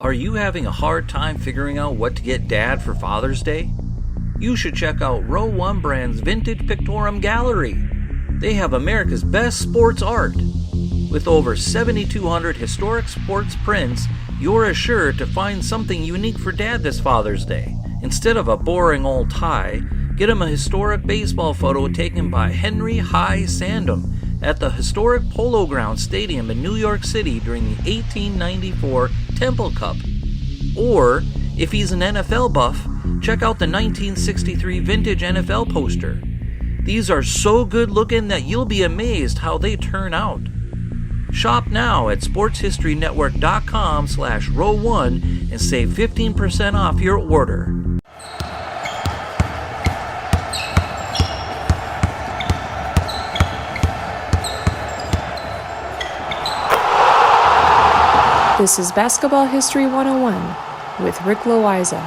Are you having a hard time figuring out what to get Dad for Father's Day? You should check out Row 1 Brand's Vintage Pictorum Gallery. They have America's best sports art. With over 7,200 historic sports prints, you're assured to find something unique for Dad this Father's Day. Instead of a boring old tie, get him a historic baseball photo taken by Henry High Sandom at the historic Polo Grounds Stadium in New York City during the 1894 Temple Cup. Or, if he's an NFL buff, check out the 1963 vintage NFL poster. These are so good looking that you'll be amazed how they turn out. Shop now at sportshistorynetwork.com/row1 and save 15% off your order. This is Basketball History 101 with Rick Loayza.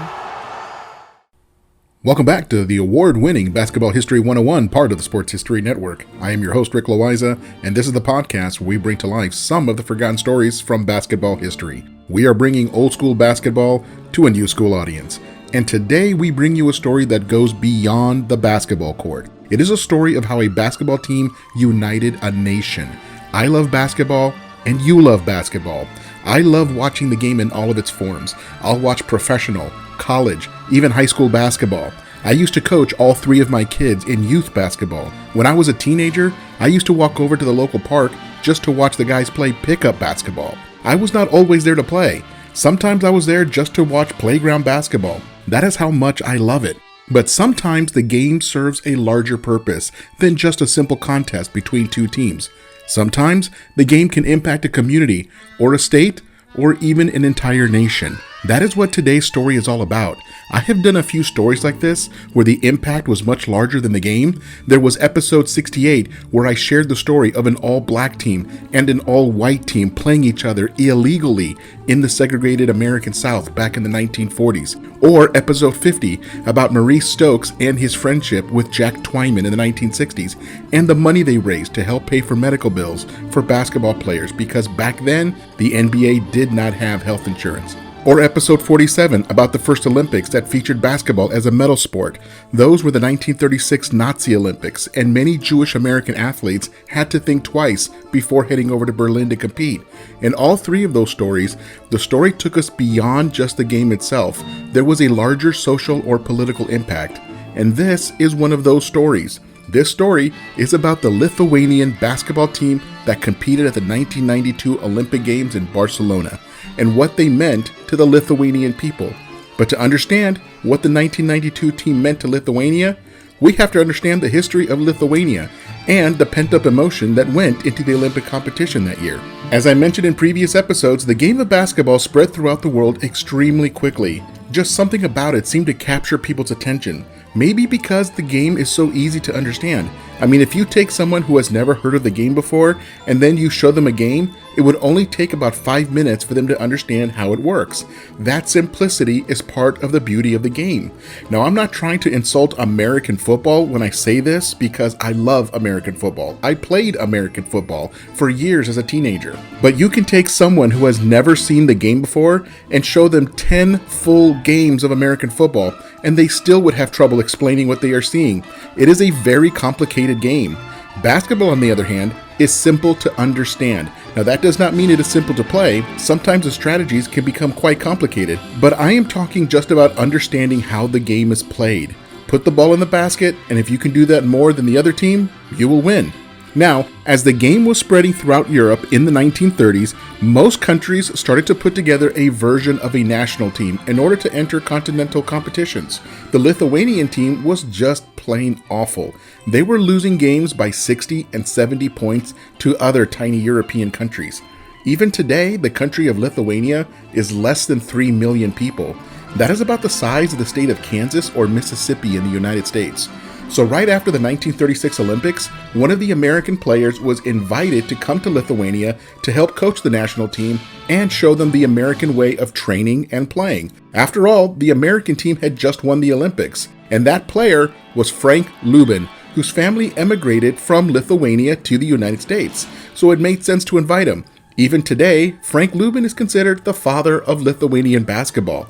Welcome back to the award-winning Basketball History 101, part of the Sports History Network. I am your host, Rick Loayza, and this is the podcast where we bring to life some of the forgotten stories from basketball history. We are bringing old-school basketball to a new school audience. And today we bring you a story that goes beyond the basketball court. It is a story of how a basketball team united a nation. I love basketball, and you love basketball. I love watching the game in all of its forms. I'll watch professional, college, even high school basketball. I used to coach all three of my kids in youth basketball. When I was a teenager, I used to walk over to the local park just to watch the guys play pickup basketball. I was not always there to play. Sometimes I was there just to watch playground basketball. That is how much I love it. But sometimes the game serves a larger purpose than just a simple contest between two teams. Sometimes the game can impact a community or a state or even an entire nation. That is what today's story is all about. I have done a few stories like this where the impact was much larger than the game. There was episode 68 where I shared the story of an all-black team and an all-white team playing each other illegally in the segregated American South back in the 1940s. Or episode 50 about Maurice Stokes and his friendship with Jack Twyman in the 1960s and the money they raised to help pay for medical bills for basketball players because back then the NBA did not have health insurance. Or episode 47 about the first Olympics that featured basketball as a medal sport. Those were the 1936 Nazi Olympics, and many Jewish American athletes had to think twice before heading over to Berlin to compete. In all three of those stories, the story took us beyond just the game itself. There was a larger social or political impact. And this is one of those stories. This story is about the Lithuanian basketball team that competed at the 1992 Olympic Games in Barcelona, and what they meant to the Lithuanian people. But to understand what the 1992 team meant to Lithuania, we have to understand the history of Lithuania and the pent-up emotion that went into the Olympic competition that year. As I mentioned in previous episodes, the game of basketball spread throughout the world extremely quickly. Just something about it seemed to capture people's attention. Maybe because the game is so easy to understand. I mean, if you take someone who has never heard of the game before and then you show them a game, it would only take about 5 minutes for them to understand how it works. That simplicity is part of the beauty of the game. Now, I'm not trying to insult American football when I say this because I love American football. I played American football for years as a teenager. But you can take someone who has never seen the game before and show them 10 full games of American football, and they still would have trouble explaining what they are seeing. It is a very complicated game. Basketball, on the other hand, is simple to understand. Now, that does not mean it is simple to play. Sometimes the strategies can become quite complicated, but I am talking just about understanding how the game is played. Put the ball in the basket, and if you can do that more than the other team, you will win. Now, as the game was spreading throughout Europe in the 1930s, most countries started to put together a version of a national team in order to enter continental competitions. The Lithuanian team was just plain awful. They were losing games by 60 and 70 points to other tiny European countries. Even today, the country of Lithuania is less than 3 million people. That is about the size of the state of Kansas or Mississippi in the United States. So right after the 1936 Olympics, one of the American players was invited to come to Lithuania to help coach the national team and show them the American way of training and playing. After all, the American team had just won the Olympics, and that player was Frank Lubin, whose family emigrated from Lithuania to the United States. So it made sense to invite him. Even today, Frank Lubin is considered the father of Lithuanian basketball.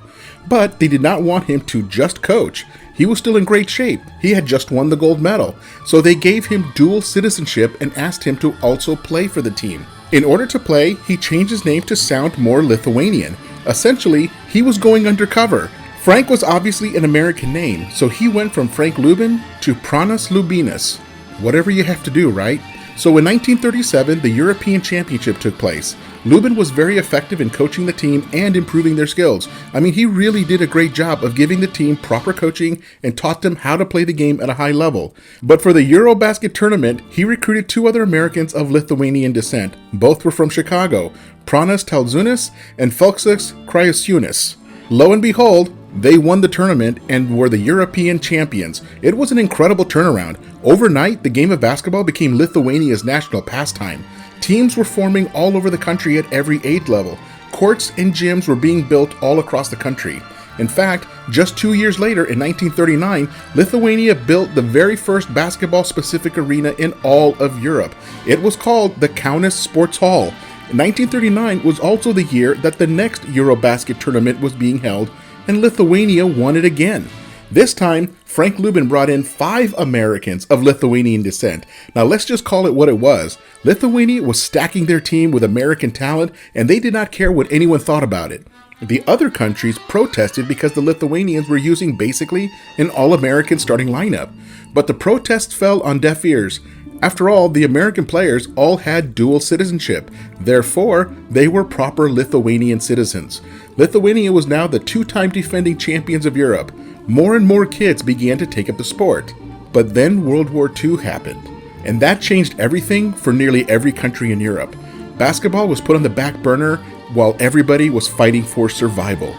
But they did not want him to just coach. He was still in great shape. He had just won the gold medal. So they gave him dual citizenship and asked him to also play for the team. In order to play, he changed his name to sound more Lithuanian. Essentially, he was going undercover. Frank was obviously an American name, so he went from Frank Lubin to Pranas Lubinas. Whatever you have to do, right? So in 1937, the European Championship took place. Lubin was very effective in coaching the team and improving their skills. I mean, he really did a great job of giving the team proper coaching and taught them how to play the game at a high level. But for the Eurobasket tournament, he recruited two other Americans of Lithuanian descent. Both were from Chicago, Pranas Talzunis and Felixas Krajasiūnas. Lo and behold, they won the tournament and were the European champions. It was an incredible turnaround. Overnight, the game of basketball became Lithuania's national pastime. Teams were forming all over the country at every age level. Courts and gyms were being built all across the country. In fact, just 2 years later, in 1939, Lithuania built the very first basketball-specific arena in all of Europe. It was called the Kaunas Sports Hall. 1939 was also the year that the next Eurobasket tournament was being held, and Lithuania won it again. This time, Frank Lubin brought in 5 Americans of Lithuanian descent. Now let's just call it what it was. Lithuania was stacking their team with American talent, and they did not care what anyone thought about it. The other countries protested because the Lithuanians were using basically an all-American starting lineup. But the protests fell on deaf ears. After all, the American players all had dual citizenship. Therefore, they were proper Lithuanian citizens. Lithuania was now the 2-time defending champions of Europe. More and more kids began to take up the sport. But then World War II happened, and that changed everything for nearly every country in Europe. Basketball was put on the back burner while everybody was fighting for survival.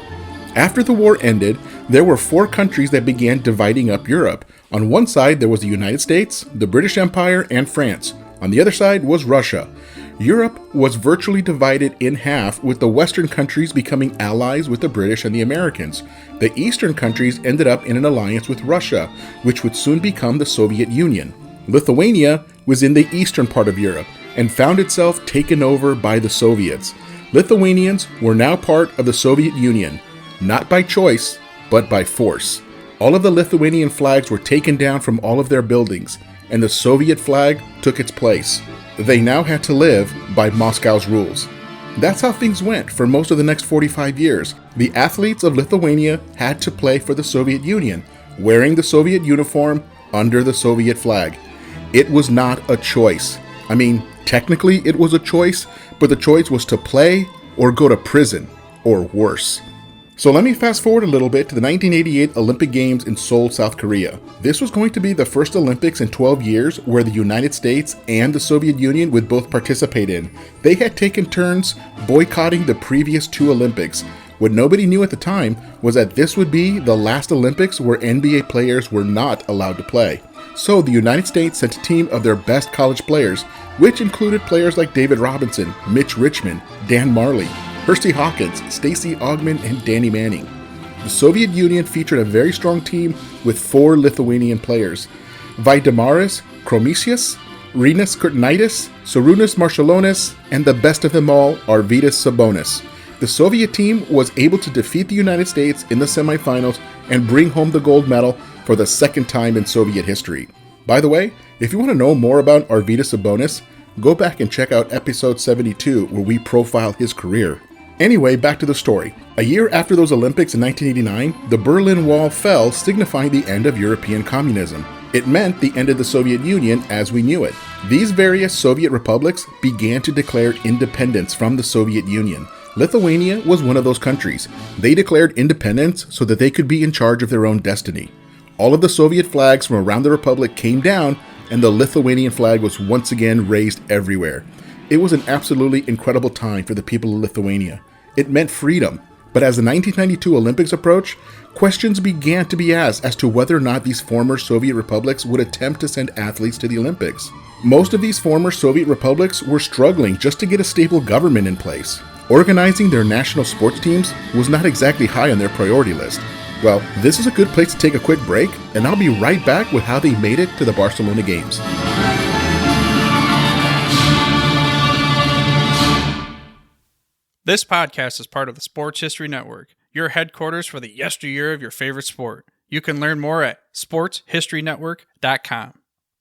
After the war ended, there were 4 countries that began dividing up Europe. On one side, there was the United States, the British Empire, and France. On the other side was Russia. Europe was virtually divided in half, with the Western countries becoming allies with the British and the Americans. The Eastern countries ended up in an alliance with Russia, which would soon become the Soviet Union. Lithuania was in the eastern part of Europe and found itself taken over by the Soviets. Lithuanians were now part of the Soviet Union, not by choice, but by force. All of the Lithuanian flags were taken down from all of their buildings, and the Soviet flag took its place. They now had to live by Moscow's rules. That's how things went for most of the next 45 years. The athletes of Lithuania had to play for the Soviet Union, wearing the Soviet uniform under the Soviet flag. It was not a choice. I mean, technically it was a choice, but the choice was to play or go to prison, or worse. So let me fast forward a little bit to the 1988 Olympic Games in Seoul, South Korea. This was going to be the first Olympics in 12 years where the United States and the Soviet Union would both participate in. They had taken turns boycotting the previous 2 Olympics. What nobody knew at the time was that this would be the last Olympics where NBA players were not allowed to play. So the United States sent a team of their best college players, which included players like David Robinson, Mitch Richmond, Dan Marley, Hersey Hawkins, Stacey Augmon, and Danny Manning. The Soviet Union featured a very strong team with 4 Lithuanian players: Vaidemaras Kromisius, Rinas Kurtinaitis, Saronis Marshallonas, and the best of them all, Arvydas Sabonis. The Soviet team was able to defeat the United States in the semifinals and bring home the gold medal for the second time in Soviet history. By the way, if you want to know more about Arvydas Sabonis, go back and check out episode 72 where we profile his career. Anyway, back to the story. A year after those Olympics in 1989, the Berlin Wall fell, signifying the end of European communism. It meant the end of the Soviet Union as we knew it. These various Soviet republics began to declare independence from the Soviet Union. Lithuania was one of those countries. They declared independence so that they could be in charge of their own destiny. All of the Soviet flags from around the republic came down, and the Lithuanian flag was once again raised everywhere. It was an absolutely incredible time for the people of Lithuania. It meant freedom. But as the 1992 Olympics approached, questions began to be asked as to whether or not these former Soviet republics would attempt to send athletes to the Olympics. Most of these former Soviet republics were struggling just to get a stable government in place. Organizing their national sports teams was not exactly high on their priority list. Well, this is a good place to take a quick break, and I'll be right back with how they made it to the Barcelona Games. This podcast is part of the Sports History Network, your headquarters for the yesteryear of your favorite sport. You can learn more at sportshistorynetwork.com.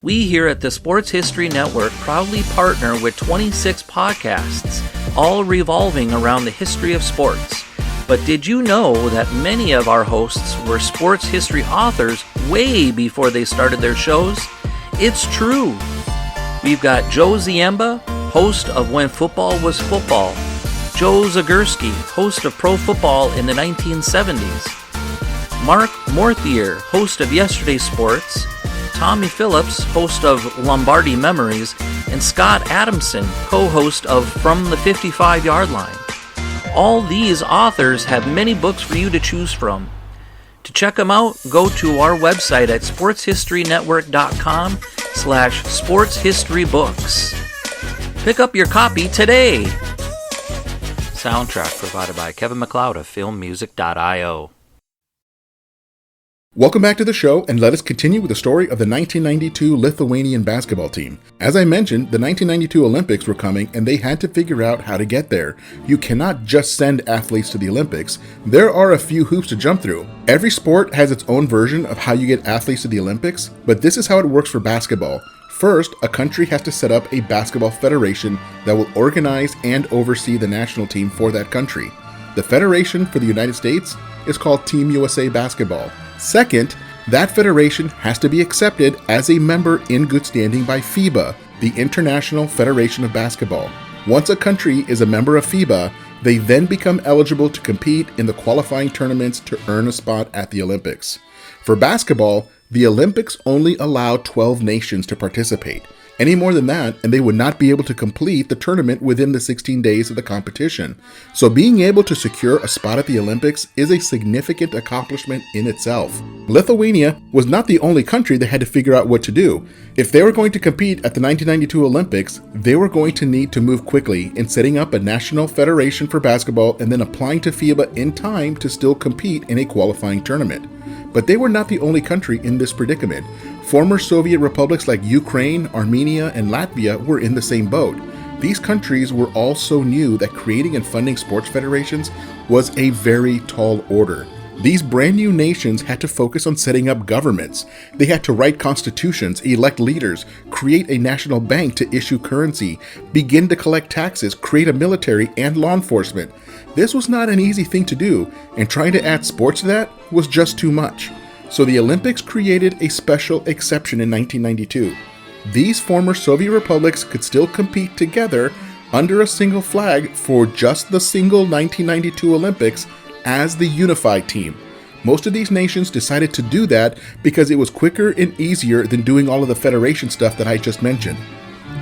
We here at the Sports History Network proudly partner with 26 podcasts, all revolving around the history of sports. But did you know that many of our hosts were sports history authors way before they started their shows? It's true. We've got Joe Ziemba, host of When Football Was Football, Joe Zagurski, host of Pro Football in the 1970s, Mark Morthier, host of Yesterday Sports, Tommy Phillips, host of Lombardi Memories, and Scott Adamson, co-host of From the 55-Yard Line. All these authors have many books for you to choose from. To check them out, go to our website at sportshistorynetwork.com/sportshistorybooks. Pick up your copy today. Soundtrack provided by Kevin MacLeod of filmmusic.io. Welcome back to the show, and let us continue with the story of the 1992 Lithuanian basketball team. As I mentioned, the 1992 Olympics were coming, and they had to figure out how to get there. You cannot just send athletes to the Olympics. There are a few hoops to jump through. Every sport has its own version of how you get athletes to the Olympics, but this is how it works for basketball. First, a country has to set up a basketball federation that will organize and oversee the national team for that country. The federation for the United States is called Team USA Basketball. Second, that federation has to be accepted as a member in good standing by FIBA, the International Federation of Basketball. Once a country is a member of FIBA, they then become eligible to compete in the qualifying tournaments to earn a spot at the Olympics. For basketball, the Olympics only allow 12 nations to participate. Any more than that, and they would not be able to complete the tournament within the 16 days of the competition. So being able to secure a spot at the Olympics is a significant accomplishment in itself. Lithuania was not the only country that had to figure out what to do. If they were going to compete at the 1992 Olympics, they were going to need to move quickly in setting up a national federation for basketball and then applying to FIBA in time to still compete in a qualifying tournament. But they were not the only country in this predicament. Former Soviet republics like Ukraine, Armenia, and Latvia were in the same boat. These countries were all so new that creating and funding sports federations was a very tall order. These brand new nations had to focus on setting up governments. They had to write constitutions, elect leaders, create a national bank to issue currency, begin to collect taxes, create a military and law enforcement. This was not an easy thing to do, and trying to add sports to that was just too much. So the Olympics created a special exception in 1992. These former Soviet republics could still compete together under a single flag for just the single 1992 Olympics as the unified team. Most of these nations decided to do that because it was quicker and easier than doing all of the federation stuff that I just mentioned.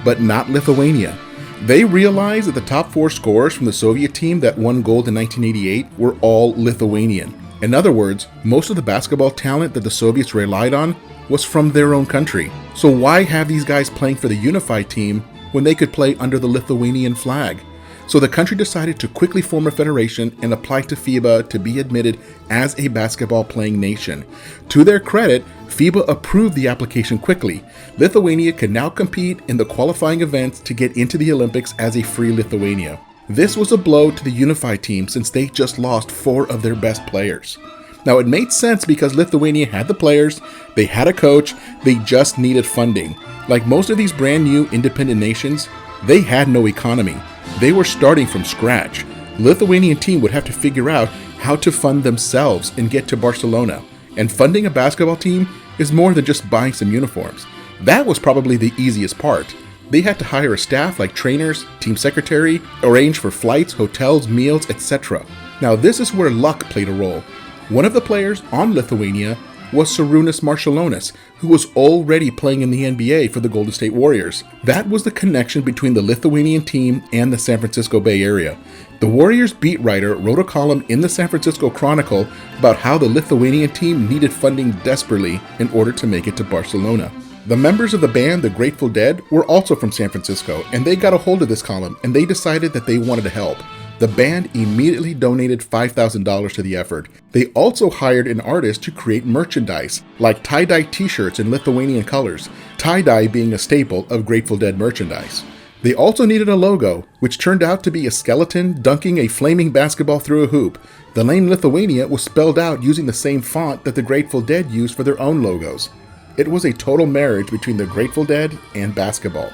But not Lithuania. They realized that the top 4 scorers from the Soviet team that won gold in 1988 were all Lithuanian. In other words, most of the basketball talent that the Soviets relied on was from their own country. So why have these guys playing for the unified team when they could play under the Lithuanian flag? So the country decided to quickly form a federation and apply to FIBA to be admitted as a basketball playing nation. To their credit, FIBA approved the application quickly. Lithuania could now compete in the qualifying events to get into the Olympics as a free Lithuania. This was a blow to the unified team since they just lost 4 of their best players. Now it made sense because Lithuania had the players, they had a coach, they just needed funding. Like most of these brand new independent nations, they had no economy. They were starting from scratch. The Lithuanian team would have to figure out how to fund themselves and get to Barcelona. And funding a basketball team is more than just buying some uniforms. That was probably the easiest part. They had to hire a staff like trainers, team secretary, arrange for flights, hotels, meals, etc. Now this is where luck played a role. One of the players on Lithuania was Saronis Marshallonas, who was already playing in the NBA for the Golden State Warriors. That was the connection between the Lithuanian team and the San Francisco Bay Area. The Warriors beat writer wrote a column in the San Francisco Chronicle about how the Lithuanian team needed funding desperately in order to make it to Barcelona. The members of the band The Grateful Dead were also from San Francisco, and they got a hold of this column and they decided that they wanted to help. The band immediately donated $5,000 to the effort. They also hired an artist to create merchandise, like tie-dye t-shirts in Lithuanian colors, tie-dye being a staple of Grateful Dead merchandise. They also needed a logo, which turned out to be a skeleton dunking a flaming basketball through a hoop. The name Lithuania was spelled out using the same font that the Grateful Dead used for their own logos. It was a total marriage between the Grateful Dead and basketball.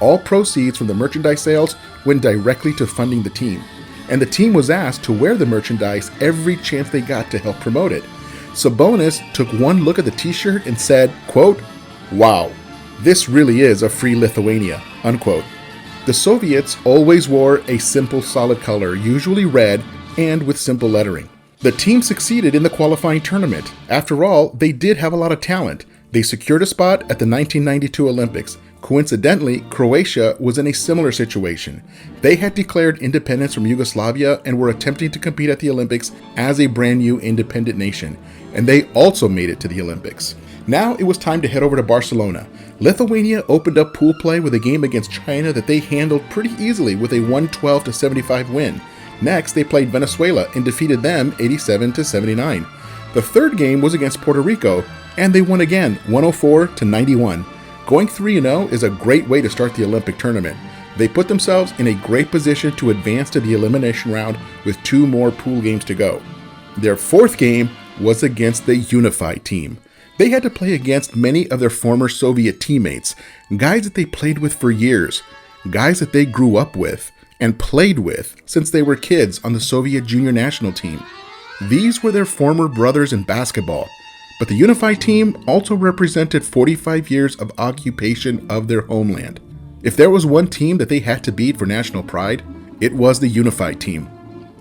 All proceeds from the merchandise sales went directly to funding the team, and the team was asked to wear the merchandise every chance they got to help promote it. Sabonis took one look at the t-shirt and said, quote, "Wow, this really is a free Lithuania," unquote. The Soviets always wore a simple solid color, usually red, and with simple lettering. The team succeeded in the qualifying tournament. After all, they did have a lot of talent. They secured a spot at the 1992 Olympics. Coincidentally, Croatia was in a similar situation. They had declared independence from Yugoslavia and were attempting to compete at the Olympics as a brand new independent nation, and they also made it to the Olympics. Now it was time to head over to Barcelona. Lithuania opened up pool play with a game against China that they handled pretty easily with a 112-75 win. Next, they played Venezuela and defeated them 87-79. The third game was against Puerto Rico, and they won again, 104-91. Going 3-0 is a great way to start the Olympic tournament. They put themselves in a great position to advance to the elimination round with 2 more pool games to go. Their fourth game was against the unified team. They had to play against many of their former Soviet teammates, guys that they played with for years, guys that they grew up with and played with since they were kids on the Soviet junior national team. These were their former brothers in basketball, but the unified team also represented 45 years of occupation of their homeland. If there was one team that they had to beat for national pride, it was the unified team.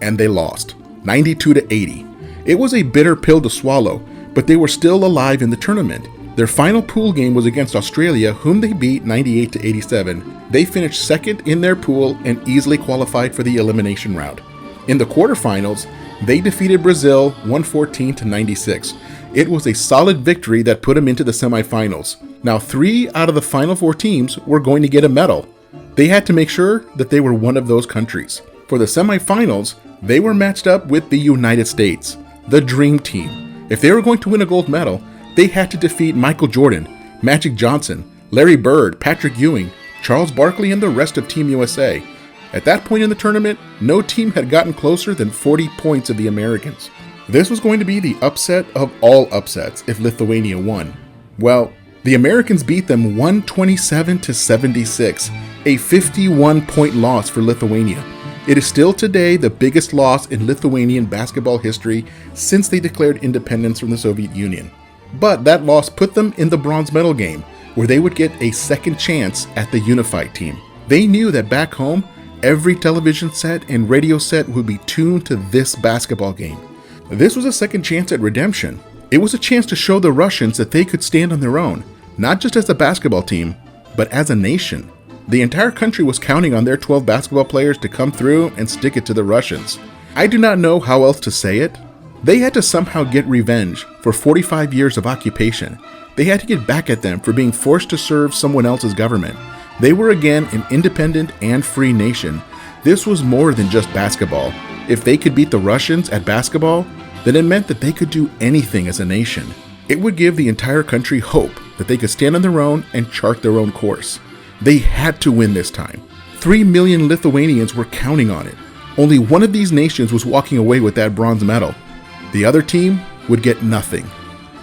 And they lost, 92-80. It was a bitter pill to swallow, but they were still alive in the tournament. Their final pool game was against Australia, whom they beat 98-87. They finished second in their pool and easily qualified for the elimination round. In the quarterfinals, they defeated Brazil 114-96. It was a solid victory that put them into the semifinals. Now 3 out of the final 4 teams were going to get a medal. They had to make sure that they were one of those countries. For the semifinals, they were matched up with the United States, the Dream Team. If they were going to win a gold medal, they had to defeat Michael Jordan, Magic Johnson, Larry Bird, Patrick Ewing, Charles Barkley, and the rest of Team USA. At that point in the tournament, no team had gotten closer than 40 points of the Americans. This was going to be the upset of all upsets if Lithuania won. Well, the Americans beat them 127-76, a 51-point loss for Lithuania. It is still today the biggest loss in Lithuanian basketball history since they declared independence from the Soviet Union. But that loss put them in the bronze medal game, where they would get a second chance at the unified team. They knew that back home, every television set and radio set would be tuned to this basketball game. This was a second chance at redemption. It was a chance to show the Russians that they could stand on their own, not just as a basketball team, but as a nation. The entire country was counting on their 12 basketball players to come through and stick it to the Russians. I do not know how else to say it. They had to somehow get revenge for 45 years of occupation. They had to get back at them for being forced to serve someone else's government. They were again an independent and free nation. This was more than just basketball. If they could beat the Russians at basketball, then it meant that they could do anything as a nation. It would give the entire country hope that they could stand on their own and chart their own course. They had to win this time. 3 million Lithuanians were counting on it. Only one of these nations was walking away with that bronze medal. The other team would get nothing.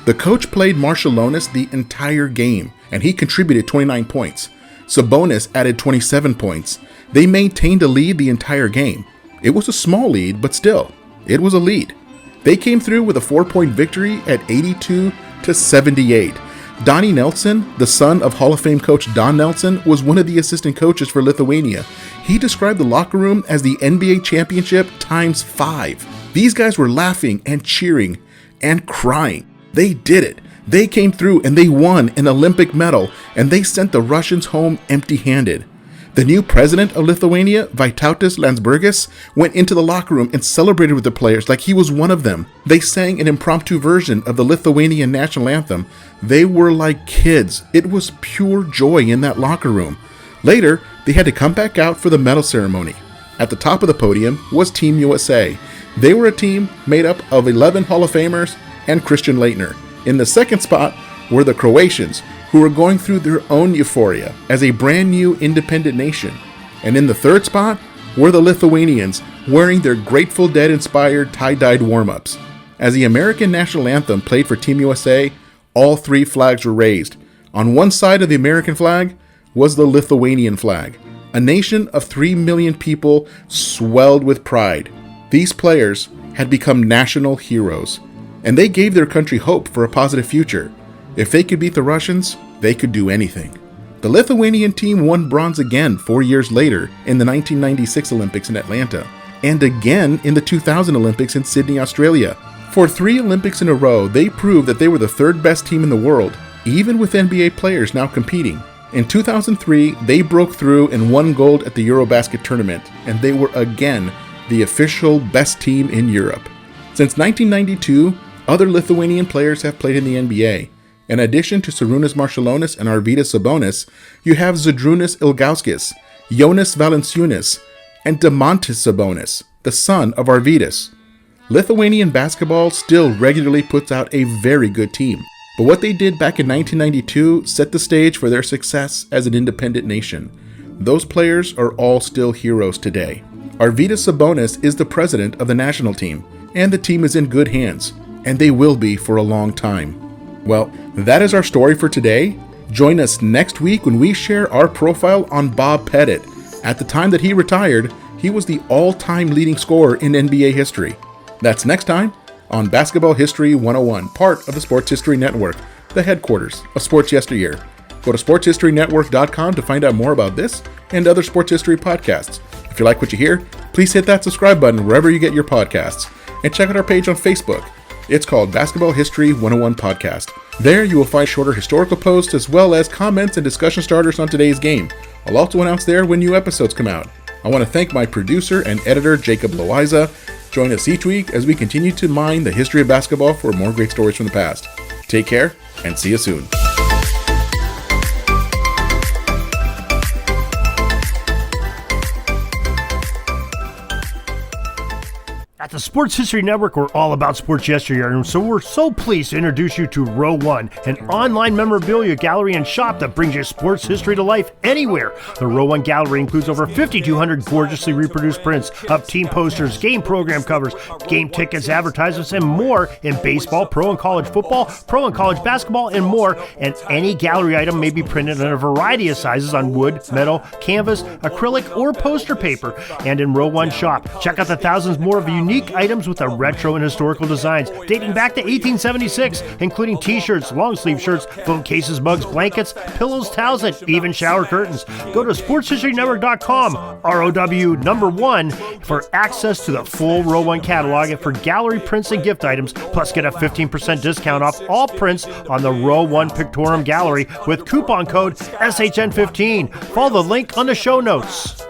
The coach played Marshallonas the entire game, and he contributed 29 points. Sabonis added 27 points. They maintained a lead the entire game. It was a small lead, but still, it was a lead. They came through with a 4-point victory at 82-78. Donnie Nelson, the son of Hall of Fame coach Don Nelson, was one of the assistant coaches for Lithuania. He described the locker room as the NBA championship times 5. These guys were laughing and cheering and crying. They did it. They came through and they won an Olympic medal, and they sent the Russians home empty-handed. The new president of Lithuania, Vytautas Landsbergis, went into the locker room and celebrated with the players like he was one of them. They sang an impromptu version of the Lithuanian national anthem. They were like kids. It was pure joy in that locker room. Later, they had to come back out for the medal ceremony. At the top of the podium was Team USA. They were a team made up of 11 Hall of Famers and Christian Laettner. In the second spot were the Croatians, who are going through their own euphoria as a brand new independent nation. And in the third spot were the Lithuanians wearing their Grateful Dead-inspired tie-dyed warm-ups. As the American national anthem played for Team USA, all three flags were raised. On one side of the American flag was the Lithuanian flag. A nation of 3 million people swelled with pride. These players had become national heroes, and they gave their country hope for a positive future. If they could beat the Russians, they could do anything. The Lithuanian team won bronze again 4 years later in the 1996 Olympics in Atlanta, and again in the 2000 Olympics in Sydney, Australia. For 3 Olympics in a row, they proved that they were the third best team in the world, even with NBA players now competing. In 2003, they broke through and won gold at the Eurobasket tournament, and they were again the official best team in Europe. Since 1992, other Lithuanian players have played in the NBA. In addition to Saronis Marshallonas and Arvydas Sabonis, you have Zydrunas Ilgauskas, Jonas Valanciunas, and Domantas Sabonis, the son of Arvydas. Lithuanian basketball still regularly puts out a very good team, but what they did back in 1992 set the stage for their success as an independent nation. Those players are all still heroes today. Arvydas Sabonis is the president of the national team, and the team is in good hands, and they will be for a long time. Well, that is our story for today. Join us next week when we share our profile on Bob Pettit. At the time that he retired, he was the all-time leading scorer in NBA history. That's next time on Basketball History 101, part of the Sports History Network, the headquarters of Sports Yesteryear. Go to sportshistorynetwork.com to find out more about this and other sports history podcasts. If you like what you hear, please hit that subscribe button wherever you get your podcasts, and check out our page on Facebook. It's called Basketball History 101 Podcast. There you will find shorter historical posts as well as comments and discussion starters on today's game. I'll also announce there when new episodes come out. I want to thank my producer and editor, Jacob Loayza. Join us each week as we continue to mine the history of basketball for more great stories from the past. Take care and see you soon. At the Sports History Network, we're all about sports yesteryear, and so we're so pleased to introduce you to Row One, an online memorabilia gallery and shop that brings your sports history to life anywhere. The Row One gallery includes over 5,200 gorgeously reproduced prints of team posters, game program covers, game tickets, advertisements, and more in baseball, pro and college football, pro and college basketball, and more. And any gallery item may be printed in a variety of sizes on wood, metal, canvas, acrylic, or poster paper. And in Row One shop, check out the thousands more of unique items with the retro and historical designs dating back to 1876, including t-shirts, long sleeve shirts, phone cases, mugs, blankets, pillows, towels, and even shower curtains. Go to sportshistorynetwork.com, ROW1, for access to the full Row One catalog and for gallery prints and gift items, plus get a 15% discount off all prints on the Row One Pictorum Gallery with coupon code SHN15. Follow the link on the show notes.